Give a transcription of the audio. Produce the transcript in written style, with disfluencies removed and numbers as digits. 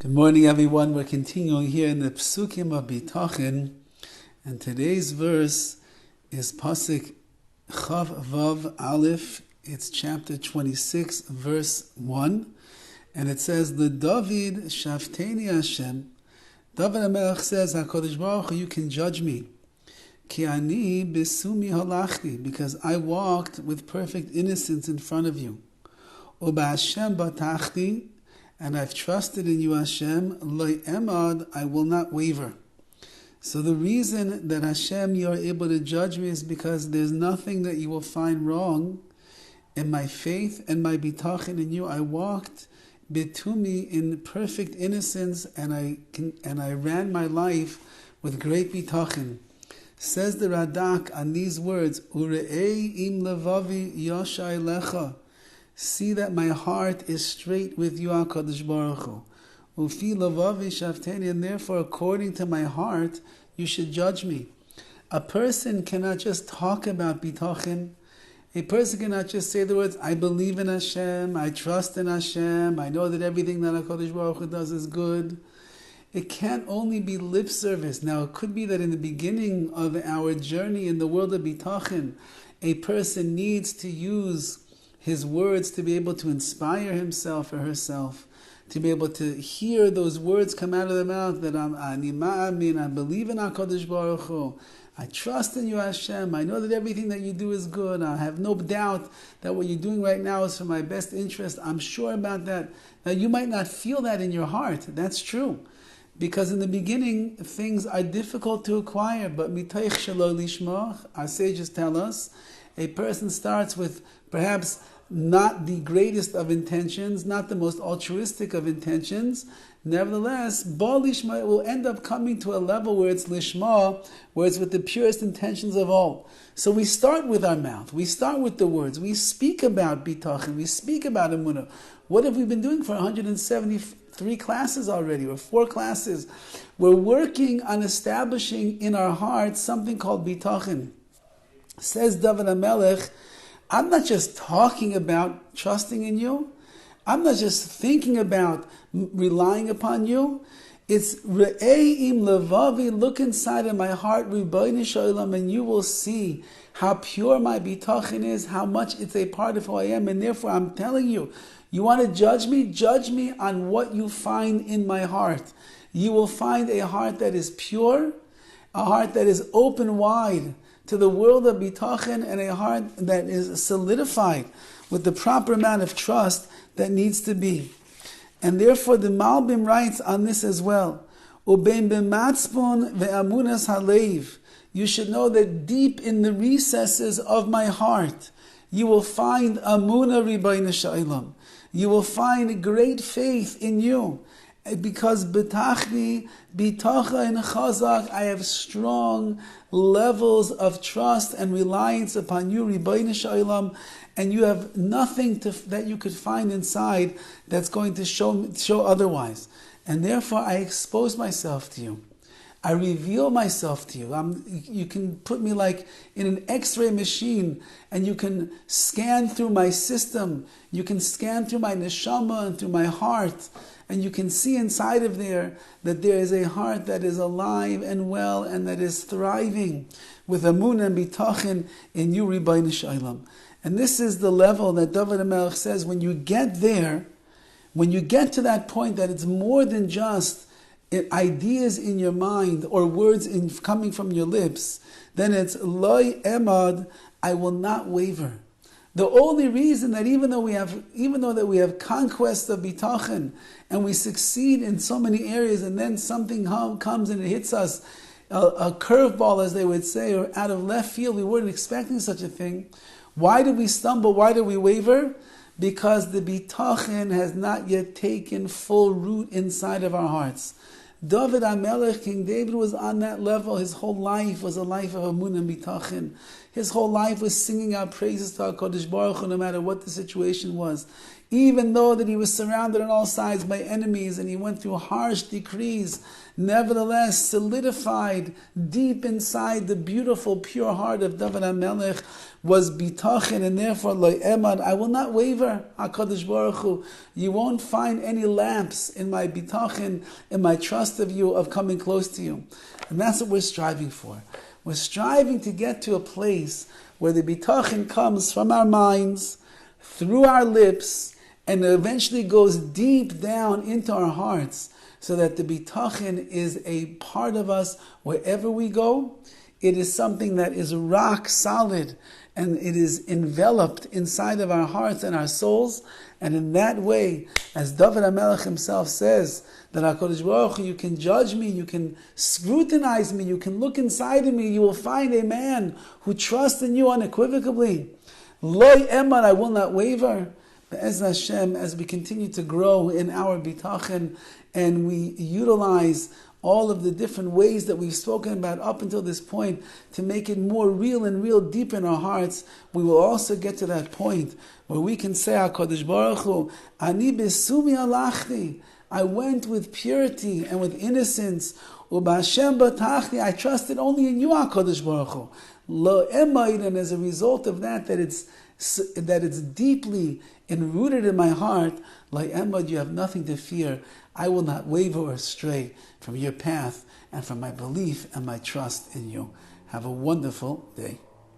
Good morning, everyone. We're continuing here in the Psukim of Bitachon, and today's verse is Pasuk Chav Vav Aleph. It's chapter 26, verse 1, and it says, "The Dovid Shafteni Hashem." David HaMelech says, "HaKadosh Baruch Hu, you can judge me. Ki ani besumi halachti, because I walked with perfect innocence in front of you. Uba Hashem batachti, and I've trusted in you, Hashem. Lo emad, I will not waver." So the reason that Hashem, you are able to judge me is because there's nothing that you will find wrong in my faith and my bitachon in you. I walked bitumi in perfect innocence, and I ran my life with great bitachon. Says the Radak on these words, Ure'ei im levavi yashai lecha. See that my heart is straight with you, HaKadosh Baruch Hu. Ufi levavi shafteni, and therefore according to my heart you should judge me. A person cannot just talk about bitachon. A person cannot just say the words, I believe in Hashem, I trust in Hashem, I know that everything that HaKadosh Baruch Hu does is good. It can't only be lip service. Now, it could be that in the beginning of our journey in the world of Bitachon, a person needs to use his words to be able to inspire himself or herself, to be able to hear those words come out of the mouth that I believe in HaKadosh Baruch Hu, I trust in you, Hashem, I know that everything that you do is good, I have no doubt that what you're doing right now is for my best interest, I'm sure about that. Now, you might not feel that in your heart, that's true. Because in the beginning, things are difficult to acquire, but mitaych shelo lishmach, our sages tell us, a person starts with perhaps not the greatest of intentions, not the most altruistic of intentions. Nevertheless, Baal Lishma will end up coming to a level where it's Lishma, where it's with the purest intentions of all. So we start with our mouth, we start with the words, we speak about Bitachon, we speak about Emunah. What have we been doing for 173 classes already, or 4 classes? We're working on establishing in our hearts something called Bitachon. Says Dovid HaMelech, I'm not just talking about trusting in you. I'm not just thinking about relying upon you. It's Re'ei im levavi, look inside of my heart, Ribono Shel Olam, and you will see how pure my bitachon is, how much it's a part of who I am, and therefore I'm telling you, you want to judge me? Judge me on what you find in my heart. You will find a heart that is pure, a heart that is open wide to the world of bitachon, and a heart that is solidified with the proper amount of trust that needs to be. And therefore the Malbim writes on this as well, Ubein b'matzpon ve'amunas haleiv. You should know that deep in the recesses of my heart, you will find Amunah Ribono Shel Olam. You will find great faith in you. Because bitachni, bitachon chazak, I have strong levels of trust and reliance upon you, Ribono Shel Olam, and you have nothing that you could find inside that's going to show otherwise. And therefore I expose myself to you. I reveal myself to you. You can put me like in an X-ray machine, and you can scan through my system. You can scan through my neshama and through my heart, and you can see inside of there that there is a heart that is alive and well and that is thriving with amunah and bitachon in you, Ribono Shel Olam. And this is the level that Dovid HaMelech says, when you get there, when you get to that point that it's more than just ideas in your mind or words coming from your lips, then it's lo emad, I will not waver. The only reason that even though that we have conquest of bitachon and we succeed in so many areas, and then something comes and it hits us, a curveball as they would say, or out of left field, we weren't expecting such a thing. Why did we stumble? Why did we waver? Because the bitachon has not yet taken full root inside of our hearts. Dovid HaMelech, King David, was on that level. His whole life was a life of amunah and bitachon. His whole life was singing out praises to HaKadosh Baruch Hu no matter what the situation was. Even though that he was surrounded on all sides by enemies and he went through harsh decrees, nevertheless solidified deep inside the beautiful, pure heart of David HaMelech was Bitachon, and therefore Lo Emad, I will not waver, HaKadosh Baruch Hu. You won't find any lapse in my Bitachon, in my trust of you, of coming close to you. And that's what we're striving for. We're striving to get to a place where the Bitachon comes from our minds, through our lips, and eventually goes deep down into our hearts, so that the Bitachon is a part of us wherever we go. It is something that is rock solid, and it is enveloped inside of our hearts and our souls. And in that way, as David HaMelech himself says, that HaKadosh Baruch Hu, you can judge me, you can scrutinize me, you can look inside of me, you will find a man who trusts in you unequivocally. Lo Emad, I will not waver. Be'ez Hashem, as we continue to grow in our Bitachon and we utilize all of the different ways that we've spoken about up until this point to make it more real and real deep in our hearts, we will also get to that point where we can say, HaKadosh Baruch Hu, Ani besumi alachti, I went with purity and with innocence. Ubashem batachti, I trusted only in you, HaKadosh Baruch Hu. Lo Emad, and as a result of that it's deeply enrooted in my heart, like Emad, you have nothing to fear. I will not waver or stray from your path and from my belief and my trust in you. Have a wonderful day.